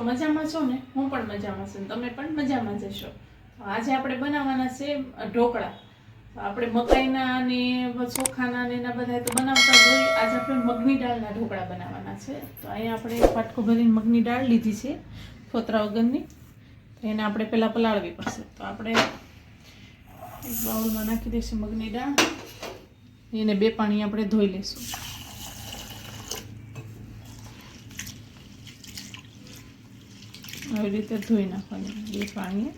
મજામાં છો ને? હું પણ મજામાં છું, તમે પણ મજામાં જ હશો. આજે આપણે બનાવવાના છે ઢોકળા. આપણે મકાઈના અને ચોખાના ને એના બધા તો બનાવતા જ હોય. આજે આપણે મગની દાળના ઢોકળા બનાવવાના છે. તો અહીંયા આપણે એક વાટકો ભરીને મગની દાળ લીધી છે, ફોતરા વગરની. તો એને આપણે પહેલાં પલાળવી પડશે. તો આપણે એક બાઉલમાં નાખી દઈશું મગની દાળ. એને 2 પાણી આપણે ધોઈ લઈશું. આવી રીતે ધોઈ નાખવાની 2 પાણીએ.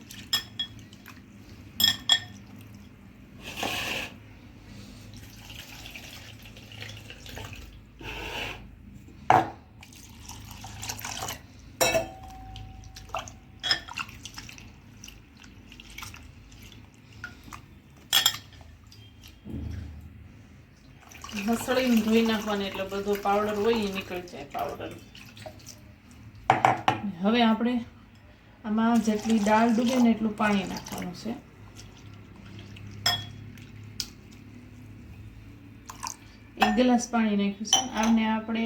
હસળીને ધોઈ નાખવાની એટલે બધો પાવડર હોય એ નીકળી જાય પાવડર. હવે આપણે આમાં જેટલી દાળ ડૂબે ને એટલું પાણી નાખવાનું છે. 1 ગ્લાસ પાણી નાખ્યું છે. આને આપણે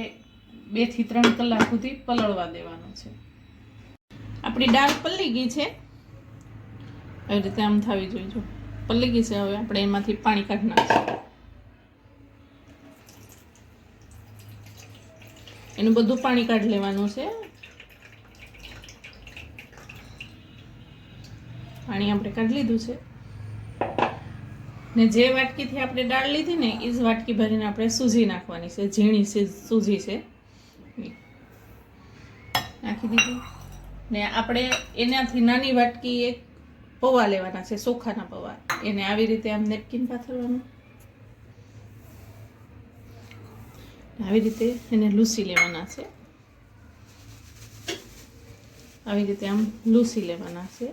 2 થી 3 કલાક સુધી પલળવા દેવાનું છે. આપણી દાળ પલળી ગઈ છે, આવી રીતે આમ થવી જોઈએ. પલળી ગઈ છે. હવે આપણે એમાંથી પાણી કાઢી નાખીશું. એનું બધું પાણી કાઢી લેવાનું છે. પાણી આપણે કાઢી લીધું છે ને જે વાટકીથી આપણે દાળ લીધી ને એ જ વાટકી ભરીને આપણે સૂજી નાખવાની છે. ઝીણી સૂજી છે નાખી દીધી. ને આપણે એનાથી નાની વાટકી એક પૌવા લેવાના છે, ચોખાના પૌવા. એને આવી રીતે આમ નેપકિન પાથરવાનું, આવી રીતે એને લૂસી લેવાના છે. આવી રીતે આમ લૂસી લેવાના છે.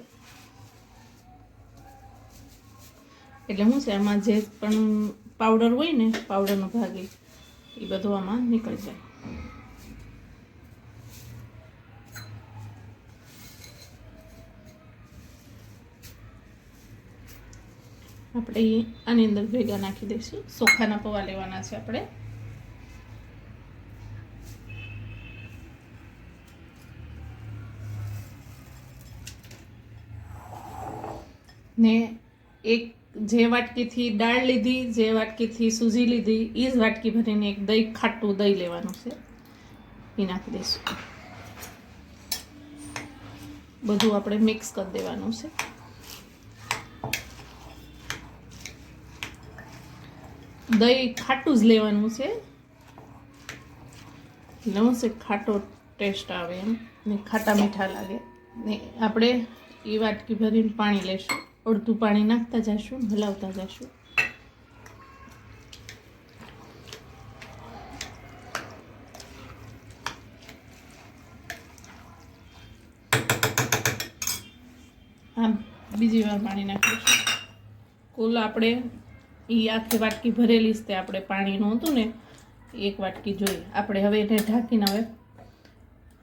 એટલે શું છે, આમાં જે પણ પાવડર હોય ને, પાવડરનો ભાગ એ બધો આમાં નીકળી જાય. આપણે આની અંદર ભેગા નાખી દઈશું. ચોખાના પૌવા લેવાના છે આપણે. ને એક જે વાટકીથી દાળ લીધી, જે વાટકીથી સૂજી લીધી, એ જ વાટકી ભરીને એક દહીં, ખાટું દહીં લેવાનું છે, એ નાખી દઈશું. બધું આપણે મિક્સ કરી દેવાનું છે. દહીં ખાટું જ લેવાનું છે, એટલે છે ખાટો ટેસ્ટ આવે એમ, ને ખાટા મીઠા લાગે. ને આપણે એ વાટકી ભરીને પાણી લેશું. અડધું પાણી નાખતા જઈશું, હલાવતા જઈશું. આમ બીજી વાર પાણી નાખીશું. કુલ આપણે એ આખી વાટકી ભરેલી જ તે આપણે પાણીનું હતું ને, 1 વાટકી જોઈએ. આપણે હવે એને ઢાંકીને હવે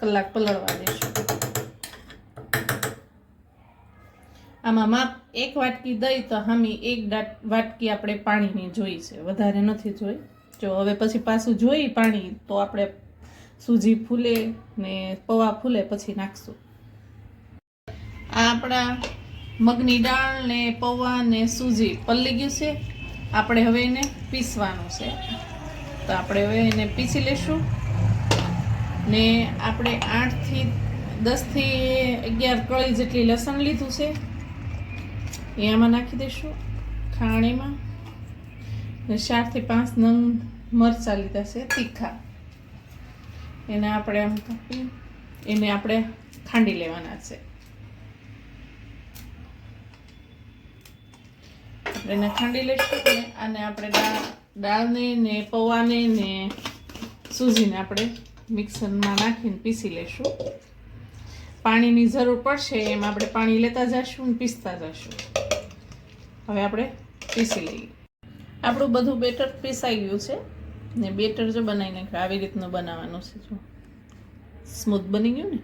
કલાક પલળવા દઈશું. આમાં માપ 1 વાટકી દહીં તો હામી 1 વાટકી આપણે પાણીની જોઈ છે, વધારે નથી જોઈ. જો હવે પછી પાછું જોઈ પાણી તો આપણે સૂજી ફૂલે ને પૌવા ફૂલે પછી નાખશું. આ આપણા મગની દાળ ને પૌવા ને સૂજી પલળી ગયું છે. આપણે હવે એને પીસવાનું છે. તો આપણે હવે એને પીસી લઈશું. ને આપણે 8 થી 10 થી 11 કળી જેટલી લસણ લીધું છે, એ આમાં નાખી દઈશું ખાણીમાં. ને 4 થી 5 નંગ મરચાં લીધા છે તીખા, એને આપણે આમ કાપી એને આપણે ખાંડી લેવાના છે. આપણે એને ખાંડી લઈશું. અને આપણે દાળને ને પૌવાને ને સૂજીને આપણે મિક્સરમાં નાખીને પીસી લઈશું. પાણીની જરૂર પડશે એમ આપણે પાણી લેતા જઈશું અને પીસતા જઈશું. હવે આપણે પીસી લઈએ. આપણું બધું બેટર પીસાઈ ગયું છે ને બેટર જો બનાવી નાખ્યું આવી રીતનું બનાવવાનું છે. જો સ્મૂથ બની ગયું ને,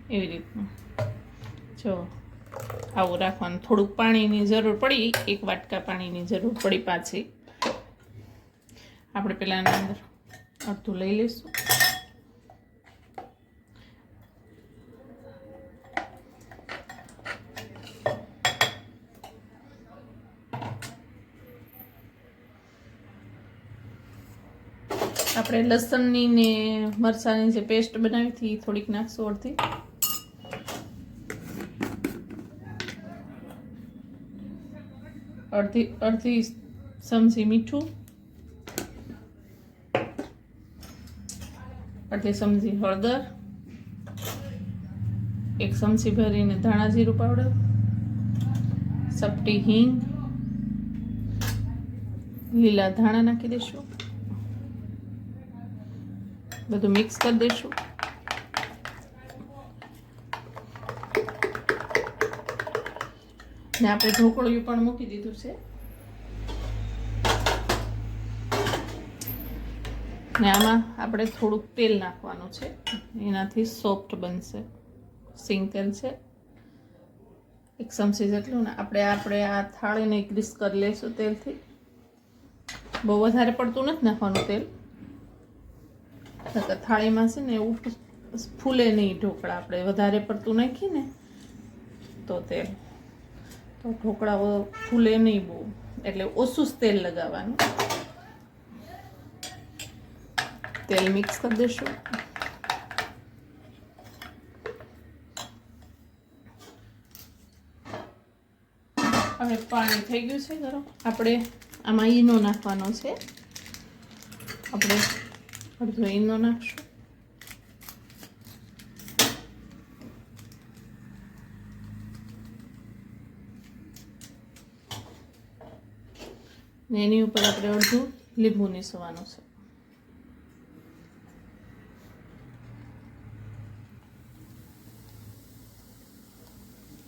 એવી રીતનું જો આવું રાખવાનું. થોડુંક પાણીની જરૂર પડી, 1 વાટકા પાણીની જરૂર પડી પાછી. આપણે પેલા આના અંદર અડધું લઈ લઈશું. આપણે લસણની ને મરચાંની જે પેસ્ટ બનાવી હતી એ થોડીક નાખશું અડધી. અડધી ચમચી મીઠું, અડધી ચમચી હળદર, 1 ચમચી ભરીને ધાણા જીરું પાવડર, ચપટી હિંગ, લીલા ધાણા નાખી દઈશું. બધું મિક્સ કરી દઈશું. ને આપણે ઢોકળિયું પણ મૂકી દીધું છે. ને આમાં આપણે થોડુંક તેલ નાખવાનું છે, એનાથી સોફ્ટ બનશે. સિંગ તેલ છે 1 ચમચી જેટલું. ને આપણે આ થાળીને ગ્રીસ કરી લઈશું તેલથી. બહુ વધારે પડતું નથી નાખવાનું તેલ, થાળીમાં છે ને એવું ફૂલે નહીં ઢોકળા. આપણે વધારે પડતું નાખીએ ને તો તેલ તો ઢોકળા ફૂલે નહીં બહુ, એટલે ઓછું જ તેલ લગાવવાનું. તેલ મિક્સ કરી દઈશું. હવે પાણી થઈ ગયું છે ગરમ. આપણે આમાં ઈનો નાખવાનો છે. આપણે અડધો ઈનો નાખશું. ને એની ઉપર આપણે અડધું લીંબુ નીસવાનું છે.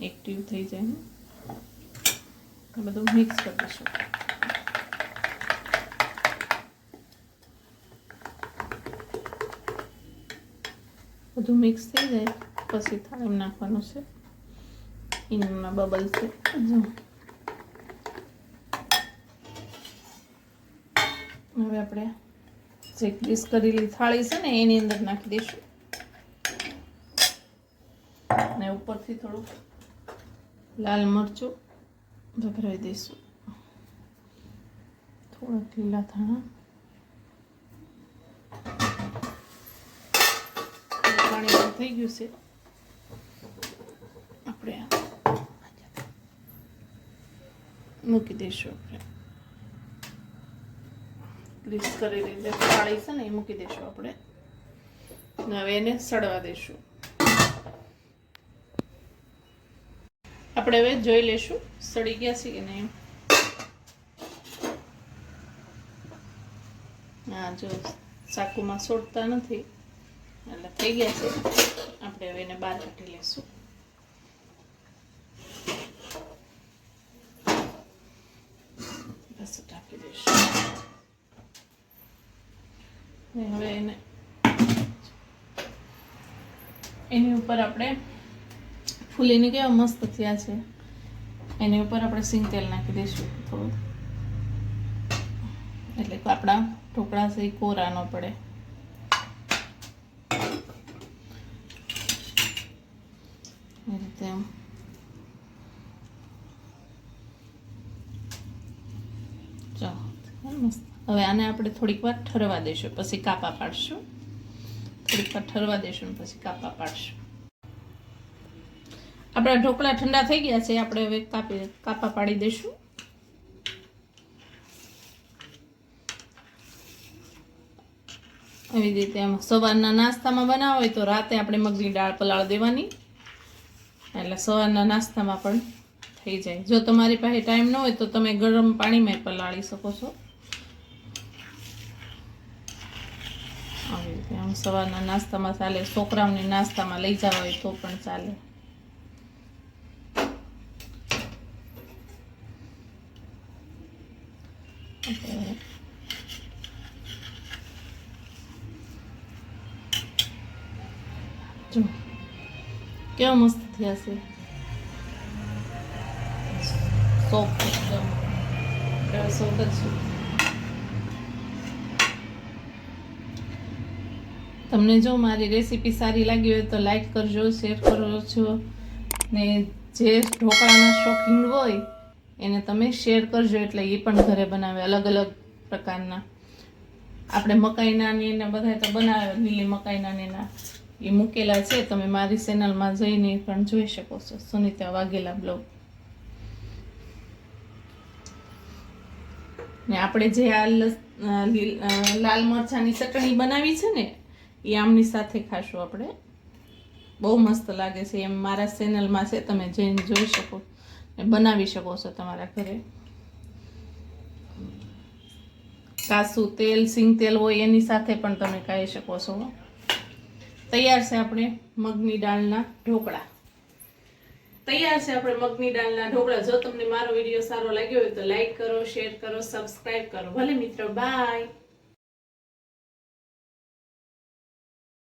એક્ટિવ થઈ જાય ને બધું મિક્સ કરી દઈશું. બધું મિક્સ થઈ જાય પછી થાળીમાં નાખવાનું છે. ઈનોના બબલ છે. હવે આપણે જે ગ્રીસ કરેલી થાળી છે ને એની અંદર નાખી દઈશું. અને ઉપરથી થોડુંક લાલ મરચું ભભરાવી દઈશું. થોડાક લીલા ધાણા. પાણી થઈ ગયું છે. આપણે મૂકી દઈશું. આપણે ગ્રીસ કરેલી જે થાળી છે ને એ મૂકી દઈશું આપણે. હવે એને સડવા દઈશું. આપણે હવે જોઈ લઈશું સડી ગયા છે કે નહીં. હા, જો ચાકુમાં સોડતા નથી એટલે થઈ ગયા છે. આપણે હવે એને બહાર કાઢી લઈશું. બસ ઢાંકી દઈશું. હવે એની ઉપર આપણે ફૂલીને કેવા મસ્ત થયા છે. એની ઉપર આપણે સિંગ તેલ નાખી દઈશું થોડું, એટલે કે આપણા ઢોકળા છે એ કોરા ન પડે. એ રીતે ચાલો મસ્ત. હવે આને આપણે થોડીક વાર ઠરવા દઈશું, પછી કાપા પાડશું. થોડીક વાર ઠરવા દઈશું પછી કાપા પાડશું. આપણા ઢોકળા ઠંડા થઈ ગયા છે. આપણે હવે કાપા પાડી દઈશું. એવી રીતે આમ સવારના નાસ્તામાં બનાવો હોય તો રાતે આપણે મગની દાળ પલાળ દેવાની, એટલે સવારના નાસ્તામાં પણ થઈ જાય. જો તમારી પાસે ટાઈમ ન હોય તો તમે ગરમ પાણીમાં પલાળી શકો છો. આવી રીતે આમ સવારના નાસ્તામાં ચાલે, છોકરાઓને નાસ્તામાં લઈ જવા હોય તો પણ ચાલે. જો કેવા મસ્ત થયા છે, સોફ્ટ એકદમ સોફ્ટ જ છે. તમને જો મારી રેસીપી સારી લાગી હોય તો લાઈક કરજો, શેર કરજો, ને જે ઢોકળાના શોખીન હોય એને તમે શેર કરજો, એટલે એ પણ ઘરે બનાવે અલગ અલગ પ્રકારના. આપણે મકાઈના ને એને બધા તો બનાવે, લીલી મકાઈના ને એના એ મૂકેલા છે, તમે મારી ચેનલમાં જઈને પણ જોઈ શકો છો, સુનિતા વાઘેલા બ્લોગ. ને આપણે જે આ લાલ મરચાંની ચટણી બનાવી છે ને એ આમની સાથે ખાશું આપણે, બહુ મસ્ત લાગે છે. એમ મારા ચેનલમાં છે, તમે જઈને જોઈ શકો ને બનાવી શકો છો તમારા ઘરે. કાસું તેલ, સિંગ તેલ હોય એની સાથે પણ તમે ખાઈ શકો છો. તૈયાર છે આપણે મગની દાળના ઢોકળા. તૈયાર છે આપણે મગની દાળના ઢોકળા. જો તમને મારો વિડીયો સારો લાગ્યો હોય તો લાઈક કરો, શેર કરો, સબસ્ક્રાઇબ કરો. ભલે મિત્રો, બાય.